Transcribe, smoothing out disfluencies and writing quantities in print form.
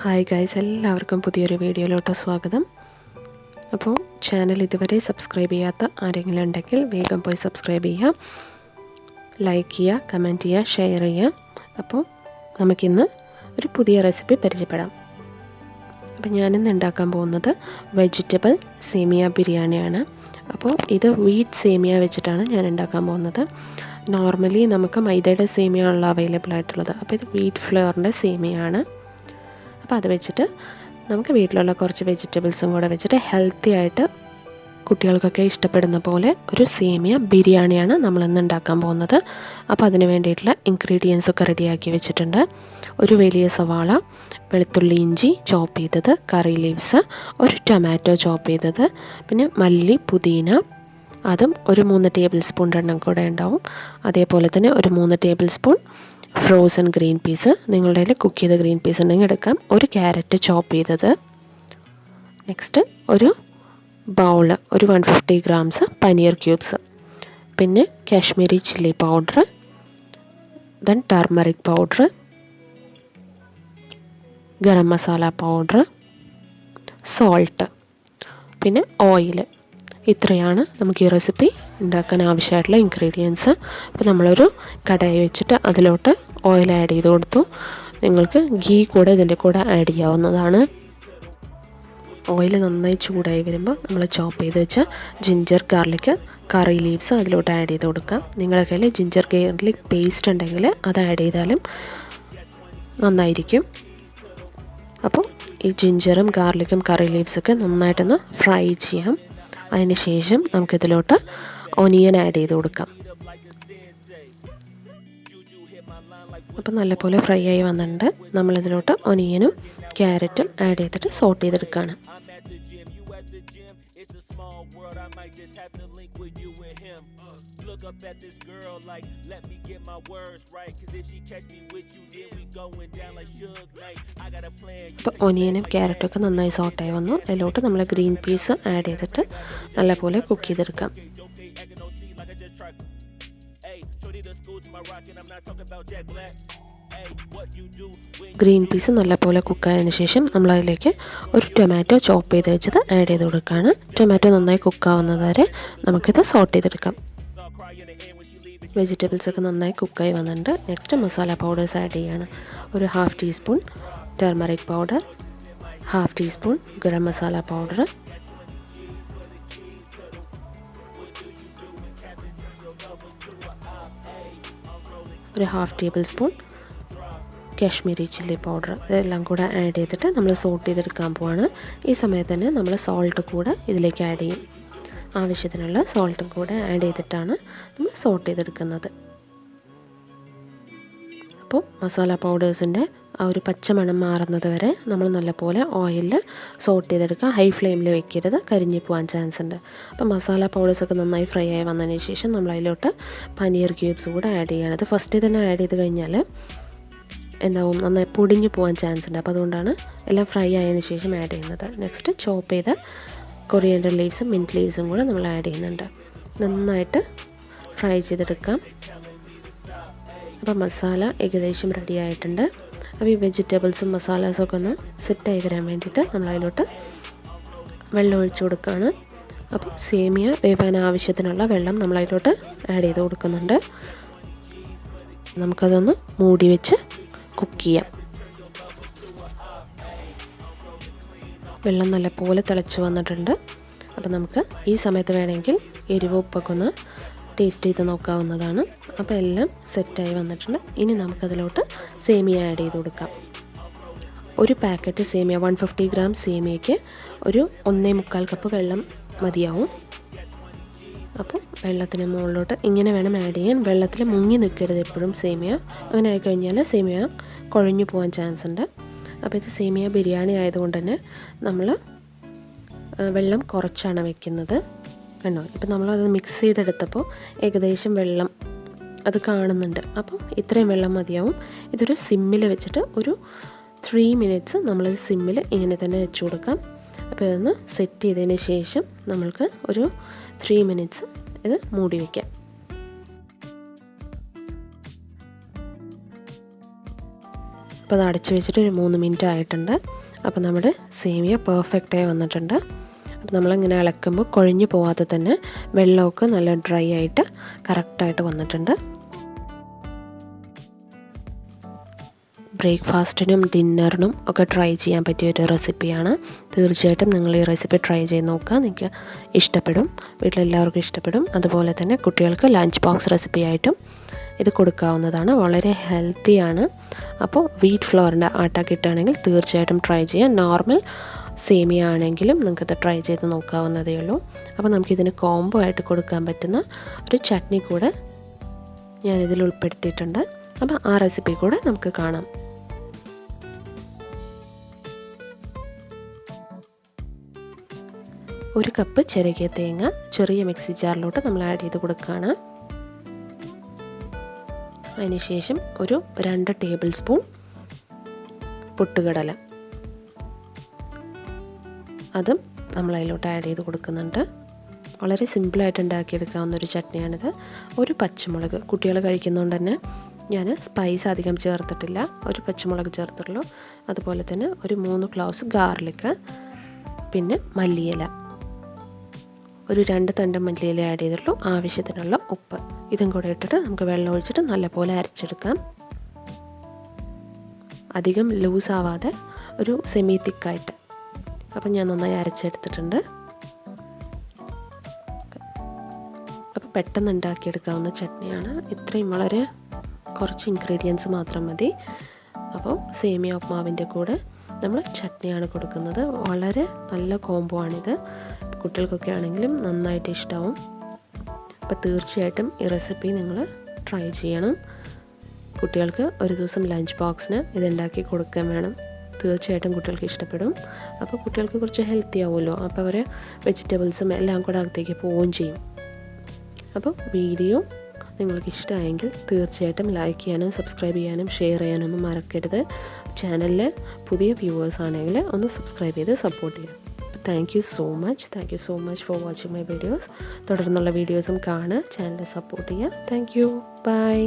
Hi guys, എല്ലാവർക്കും പുതിയൊരു വീഡിയോയിലോട്ട് സ്വാഗതം. അപ്പോൾ ചാനൽ ഇതുവരെ സബ്സ്ക്രൈബ് ചെയ്യാത്ത ആരെങ്കിലും ഉണ്ടെങ്കിൽ വേഗം പോയി സബ്സ്ക്രൈബ് ചെയ്യുക, ലൈക്ക് ചെയ്യുക, കമൻറ്റ് ചെയ്യുക, ഷെയർ ചെയ്യുക. അപ്പോൾ നമുക്കിന്ന് ഒരു പുതിയ റെസിപ്പി പരിചയപ്പെടാം. അപ്പോൾ ഞാനിന്ന് ഉണ്ടാക്കാൻ പോകുന്നത് വെജിറ്റബിൾ സേമിയ ബിരിയാണിയാണ്. അപ്പോൾ ഇത് വീറ്റ് സേമിയ വെച്ചിട്ടാണ് ഞാൻ ഉണ്ടാക്കാൻ പോകുന്നത്. നോർമലി നമുക്ക് മൈദയുടെ സേമിയാണല്ലോ അവൈലബിൾ ആയിട്ടുള്ളത്. അപ്പോൾ ഇത് വീറ്റ് ഫ്ലോറിൻ്റെ സേമിയാണ്. അപ്പോൾ അത് വെച്ചിട്ട് നമുക്ക് വീട്ടിലുള്ള കുറച്ച് വെജിറ്റബിൾസും കൂടെ വെച്ചിട്ട് ഹെൽത്തി ആയിട്ട് കുട്ടികൾക്കൊക്കെ ഇഷ്ടപ്പെടുന്ന പോലെ ഒരു സേമിയ ബിരിയാണിയാണ് നമ്മളിന്ന് ഉണ്ടാക്കാൻ പോകുന്നത്. അപ്പോൾ അതിന് വേണ്ടിയിട്ടുള്ള ഇൻഗ്രീഡിയൻസ് ഒക്കെ റെഡിയാക്കി വെച്ചിട്ടുണ്ട്. ഒരു വലിയ സവാള, വെളുത്തുള്ളി ഇഞ്ചി ചോപ്പ് ചെയ്തത്, കറി ലീവ്സ്, ഒരു ടൊമാറ്റോ ചോപ്പ് ചെയ്തത്, പിന്നെ മല്ലി പുതിന, അതും ഒരു 3 ടേബിൾ സ്പൂൺ എണ്ണം കൂടെ ഉണ്ടാവും. അതേപോലെ തന്നെ ഒരു 3 table spoon frozen green peas, നിങ്ങളുടെ കയ്യിൽ കുക്ക് ചെയ്ത ഗ്രീൻ പീസ് ഉണ്ടെങ്കിൽ എടുക്കാം. ഒരു ക്യാരറ്റ് ചോപ്പ് ചെയ്തത്. നെക്സ്റ്റ് ഒരു ബൗൾ, ഒരു 150 ഗ്രാംസ് പനീർ ക്യൂബ്സ്, പിന്നെ Kashmiri chilli powder, then turmeric powder, garam masala powder, salt, പിന്നെ ഓയിൽ. ഇത്രയാണ് നമുക്ക് ഈ റെസിപ്പി ഉണ്ടാക്കാൻ ആവശ്യമായിട്ടുള്ള ഇൻഗ്രീഡിയൻസ്. അപ്പോൾ നമ്മളൊരു കടായി വെച്ചിട്ട് അതിലോട്ട് ഓയിൽ ആഡ് ചെയ്ത് കൊടുത്തു. നിങ്ങൾക്ക് ഗീ കൂടെ ഇതിൻ്റെ കൂടെ ആഡ് ചെയ്യാവുന്നതാണ്. ഓയിൽ നന്നായി ചൂടായി വരുമ്പോൾ നമ്മൾ ചോപ്പ് ചെയ്ത് വെച്ച ജിഞ്ചർ ഗാർലിക്, കറി ലീവ്സ് അതിലോട്ട് ആഡ് ചെയ്ത് കൊടുക്കാം. നിങ്ങളുടെ കയ്യിൽ ജിഞ്ചർ ഗാർലിക് പേസ്റ്റ് ഉണ്ടെങ്കിൽ അത് ആഡ് ചെയ്താലും നന്നായിരിക്കും. അപ്പോൾ ഈ ജിഞ്ചറും ഗാർലിക്കും കറി ലീവ്സൊക്കെ നന്നായിട്ടൊന്ന് ഫ്രൈ ചെയ്യാം. അതിന് ശേഷം നമുക്കിതിലോട്ട് ഒനിയൻ ആഡ് ചെയ്ത് കൊടുക്കാം. അപ്പോൾ നല്ലപോലെ ഫ്രൈ ആയി വന്നിട്ടുണ്ട്. നമ്മളിതിലോട്ട് ഒനിയനും ക്യാരറ്റും ആഡ് ചെയ്തിട്ട് സോട്ട് ചെയ്തെടുക്കുകയാണ്. അപ്പോൾ ഒനിയനും ക്യാരറ്റും ഒക്കെ നന്നായി സോട്ടായി വന്നു. അതിലോട്ട് നമ്മൾ ഗ്രീൻ പീസ് ആഡ് ചെയ്തിട്ട് നല്ലപോലെ കുക്ക് ചെയ്തെടുക്കാം. ഗ്രീൻ പീസ് നല്ലപോലെ കുക്കായതിനു ശേഷം നമ്മളതിലേക്ക് ഒരു ടൊമാറ്റോ ചോപ്പ് ചെയ്ത് വെച്ചത് ആഡ് ചെയ്ത് കൊടുക്കുകയാണ്. ടൊമാറ്റോ നന്നായി കുക്കാവുന്നത് വരെ നമുക്കിത് സോട്ട് ചെയ്തെടുക്കാം. വെജിറ്റബിൾസൊക്കെ നന്നായി കുക്കായി വന്നിട്ടുണ്ട്. നെക്സ്റ്റ് മസാല പൗഡേഴ്സ് ആഡ് ചെയ്യുകയാണ്. ഒരു 1/2 teaspoon turmeric powder, 1/2 teaspoon garam masala powder, ഒരു 1/2 table spoon Kashmiri chilli powder. ഇതെല്ലാം കൂടെ ആഡ് ചെയ്തിട്ട് നമ്മൾ സോട്ട് ചെയ്തെടുക്കാൻ പോവാണ്. ഈ സമയത്ത് തന്നെ നമ്മൾ സോൾട്ട് കൂടെ ഇതിലേക്ക് ആഡ് ചെയ്യും. ആവശ്യത്തിനുള്ള സോൾട്ടും കൂടെ ആഡ് ചെയ്തിട്ടാണ് നമ്മൾ സോട്ട് ചെയ്തെടുക്കുന്നത്. അപ്പോൾ മസാല പൗഡേഴ്സിൻ്റെ ആ ഒരു പച്ചമണം മാറുന്നത് വരെ നമ്മൾ നല്ലപോലെ ഓയിലിൽ സോട്ട് ചെയ്തെടുക്കുക. ഹൈ ഫ്ലെയിമിൽ വെക്കരുത്, കരിഞ്ഞു പോകാൻ ചാൻസ് ഉണ്ട്. അപ്പോൾ മസാല പൗഡേഴ്സൊക്കെ നന്നായി ഫ്രൈ ആയി വന്നതിന് ശേഷം നമ്മൾ അതിലോട്ട് പനീർ ക്യൂബ്സ് കൂടെ ആഡ് ചെയ്യണത്. ഫസ്റ്റ് തന്നെ ആഡ് ചെയ്ത് കഴിഞ്ഞാൽ എന്താവും, നന്നായി പൊടിഞ്ഞു പോകാൻ ചാൻസ് ഉണ്ട്. അപ്പോൾ അതുകൊണ്ടാണ് എല്ലാം ഫ്രൈ ആയതിനു ശേഷം ആഡ് ചെയ്യുന്നത്. നെക്സ്റ്റ് ചോപ്പ് ചെയ്ത കൊറിയൻഡർ ലീവ്സും മിൻറ്റ് ലീവ്സും കൂടെ നമ്മൾ ആഡ് ചെയ്യുന്നുണ്ട്. നന്നായിട്ട് ഫ്രൈ ചെയ്തെടുക്കാം. അപ്പോൾ മസാല ഏകദേശം റെഡി ആയിട്ടുണ്ട്. അപ്പോൾ ഈ വെജിറ്റബിൾസും മസാലാസൊക്കെ ഒന്ന് സെറ്റായി വരാൻ വേണ്ടിയിട്ട് നമ്മൾ അതിലോട്ട് വെള്ളം ഒഴിച്ചു കൊടുക്കുകയാണ്. അപ്പോൾ സേമിയ വേവാൻ ആവശ്യത്തിനുള്ള വെള്ളം നമ്മൾ അതിലോട്ട് ആഡ് ചെയ്ത് കൊടുക്കുന്നുണ്ട്. നമുക്കതൊന്ന് മൂടി വെച്ച് കുക്ക് ചെയ്യാം. വെള്ളം നല്ലപോലെ തിളച്ച് വന്നിട്ടുണ്ട്. അപ്പോൾ നമുക്ക് ഈ സമയത്ത് വേണമെങ്കിൽ എരിവ് ഉപ്പൊക്കെ ഒന്ന് ടേസ്റ്റ് ചെയ്ത് നോക്കാവുന്നതാണ്. അപ്പോൾ എല്ലാം സെറ്റായി വന്നിട്ടുണ്ട്. ഇനി നമുക്കതിലോട്ട് സേമിയ ആഡ് ചെയ്ത് കൊടുക്കാം. ഒരു പാക്കറ്റ് സേമിയ, 150 ഗ്രാം സേമിയയ്ക്ക് ഒരു 1.25 കപ്പ് വെള്ളം മതിയാവും. അപ്പോൾ വെള്ളത്തിന് മുകളിലോട്ട് ഇങ്ങനെ വേണം ആഡ് ചെയ്യാൻ. വെള്ളത്തിൽ മുങ്ങി നിൽക്കരുത് എപ്പോഴും സേമിയ. അങ്ങനെ ആയിക്കഴിഞ്ഞാൽ സേമിയ കുഴഞ്ഞു പോകാൻ ചാൻസ് ഉണ്ട്. അപ്പോൾ ഇത് സേമിയ ബിരിയാണി ആയതുകൊണ്ട് തന്നെ നമ്മൾ വെള്ളം കുറച്ചാണ് വെക്കുന്നത്. കണ്ടോ, ഇപ്പോൾ നമ്മളത് മിക്സ് ചെയ്തെടുത്തപ്പോൾ ഏകദേശം വെള്ളം അത് കാണുന്നുണ്ട്. അപ്പോൾ ഇത്രയും വെള്ളം മതിയാവും. ഇതൊരു സിമ്മിൽ വെച്ചിട്ട് ഒരു 3 മിനിറ്റ്സ് നമ്മളത് സിമ്മിൽ ഇങ്ങനെ തന്നെ വെച്ച് കൊടുക്കാം. അപ്പോൾ ഇതൊന്ന് സെറ്റ് ചെയ്തതിന് ശേഷം നമ്മൾക്ക് ഒരു 3 മിനിറ്റ്സ് ഇത് മൂടി വയ്ക്കാം. അപ്പോൾ അത് അടച്ചു വെച്ചിട്ട് ഒരു 3 മിനിറ്റ് ആയിട്ടുണ്ട്. അപ്പോൾ നമ്മുടെ സേമിയ പെർഫെക്റ്റായി വന്നിട്ടുണ്ട്. അപ്പോൾ നമ്മളിങ്ങനെ ഇളക്കുമ്പോൾ കൊഴിഞ്ഞു പോവാതെ തന്നെ വെള്ളമൊക്കെ നല്ല ഡ്രൈ ആയിട്ട് കറക്റ്റായിട്ട് വന്നിട്ടുണ്ട്. ബ്രേക്ക്ഫാസ്റ്റിനും ഡിന്നറിനും ഒക്കെ ട്രൈ ചെയ്യാൻ പറ്റിയ ഒരു റെസിപ്പിയാണ്. തീർച്ചയായിട്ടും നിങ്ങൾ ഈ റെസിപ്പി ട്രൈ ചെയ്ത് നോക്കുക. നിങ്ങൾക്ക് ഇഷ്ടപ്പെടും, വീട്ടിലെല്ലാവർക്കും ഇഷ്ടപ്പെടും. അതുപോലെ തന്നെ കുട്ടികൾക്ക് ലഞ്ച് ബോക്സ് റെസിപ്പി ആയിട്ടും ഇത് കൊടുക്കാവുന്നതാണ്. വളരെ ഹെൽത്തിയാണ്. അപ്പോൾ വീറ്റ് ഫ്ലോറിൻ്റെ ആട്ട കിട്ടുകയാണെങ്കിൽ തീർച്ചയായിട്ടും ട്രൈ ചെയ്യാം. നോർമൽ സേമിയ ആണെങ്കിലും നിങ്ങൾക്കത് ട്രൈ ചെയ്ത് നോക്കാവുന്നതേ ഉള്ളൂ. അപ്പോൾ നമുക്കിതിന് കോംബോ ആയിട്ട് കൊടുക്കാൻ പറ്റുന്ന ഒരു ചട്നി കൂടെ ഞാനിതിൽ ഉൾപ്പെടുത്തിയിട്ടുണ്ട്. അപ്പോൾ ആ റെസിപ്പി കൂടെ നമുക്ക് കാണാം. ഒരു കപ്പ് ചിരകിയ തേങ്ങ ചെറിയ മിക്സി ജാറിലോട്ട് നമ്മൾ ആഡ് ചെയ്ത് കൊടുക്കുകയാണ്. അതിനുശേഷം ഒരു 2 ടേബിൾ സ്പൂൺ പൊട്ടുകടല അതും നമ്മൾ അതിലോട്ട് ആഡ് ചെയ്ത് കൊടുക്കുന്നുണ്ട്. വളരെ സിമ്പിളായിട്ട് ഉണ്ടാക്കിയെടുക്കാവുന്ന ഒരു ചട്നിയാണിത്. ഒരു പച്ചമുളക്, കുട്ടികൾ കഴിക്കുന്നതുകൊണ്ട് തന്നെ ഞാൻ സ്പൈസ് അധികം ചേർത്തിട്ടില്ല, ഒരു പച്ചമുളക് ചേർത്തുള്ളൂ. അതുപോലെ തന്നെ ഒരു 3 ക്ലോവ്സ് ഗാർലിക്, പിന്നെ മല്ലിയില, ഒരു 2 തണ്ട് മല്ലിയില ആഡ് ചെയ്തിട്ടുള്ളൂ. ആവശ്യത്തിനുള്ള ഉപ്പ് ഇതും കൂടെ ഇട്ടിട്ട് നമുക്ക് വെള്ളം ഒഴിച്ചിട്ട് നല്ലപോലെ അരച്ചെടുക്കാം. അധികം ലൂസ് ആവാതെ ഒരു സെമി തിക്കായിട്ട്. അപ്പം ഞാൻ നന്നായി അരച്ചെടുത്തിട്ടുണ്ട്. അപ്പോൾ പെട്ടെന്ന് ഉണ്ടാക്കിയെടുക്കാവുന്ന ചട്നിയാണ്. ഇത്രയും വളരെ കുറച്ച് ഇൻഗ്രീഡിയൻസ് മാത്രം മതി. അപ്പോൾ സേമിയ ഉപ്മാവിൻ്റെ കൂടെ നമ്മൾ ചട്നിയാണ് കൊടുക്കുന്നത്. വളരെ നല്ല കോംബോ ആണിത്. കുട്ടികൾക്കൊക്കെ ആണെങ്കിലും നന്നായിട്ട് ഇഷ്ടമാവും. അപ്പോൾ തീർച്ചയായിട്ടും ഈ റെസിപ്പി നിങ്ങൾ ട്രൈ ചെയ്യണം. കുട്ടികൾക്ക് ഒരു ദിവസം ലഞ്ച് ബോക്സിന് ഇതുണ്ടാക്കി കൊടുക്കാൻ വേണം. തീർച്ചയായിട്ടും കുട്ടികൾക്ക് ഇഷ്ടപ്പെടും. അപ്പോൾ കുട്ടികൾക്ക് കുറച്ച് ഹെൽത്തി ആവുമല്ലോ. അപ്പോൾ അവർ വെജിറ്റബിൾസും എല്ലാം കൂടെ അകത്തേക്ക് പോവുകയും ചെയ്യും. അപ്പോൾ വീഡിയോ നിങ്ങൾക്ക് ഇഷ്ടമായെങ്കിൽ തീർച്ചയായിട്ടും ലൈക്ക് ചെയ്യാനും സബ്സ്ക്രൈബ് ചെയ്യാനും ഷെയർ ചെയ്യാനൊന്നും മറക്കരുത്. ചാനലിൽ പുതിയ വ്യൂവേഴ്സ് ആണെങ്കിൽ ഒന്ന് സബ്സ്ക്രൈബ് ചെയ്ത് സപ്പോർട്ട് ചെയ്യാം. Thank you so much for watching my videos. തുടർന്നുള്ള വീഡിയോസും കാണുക, ചാനൽ സപ്പോർട്ട് ചെയ്യുക. Thank you, by.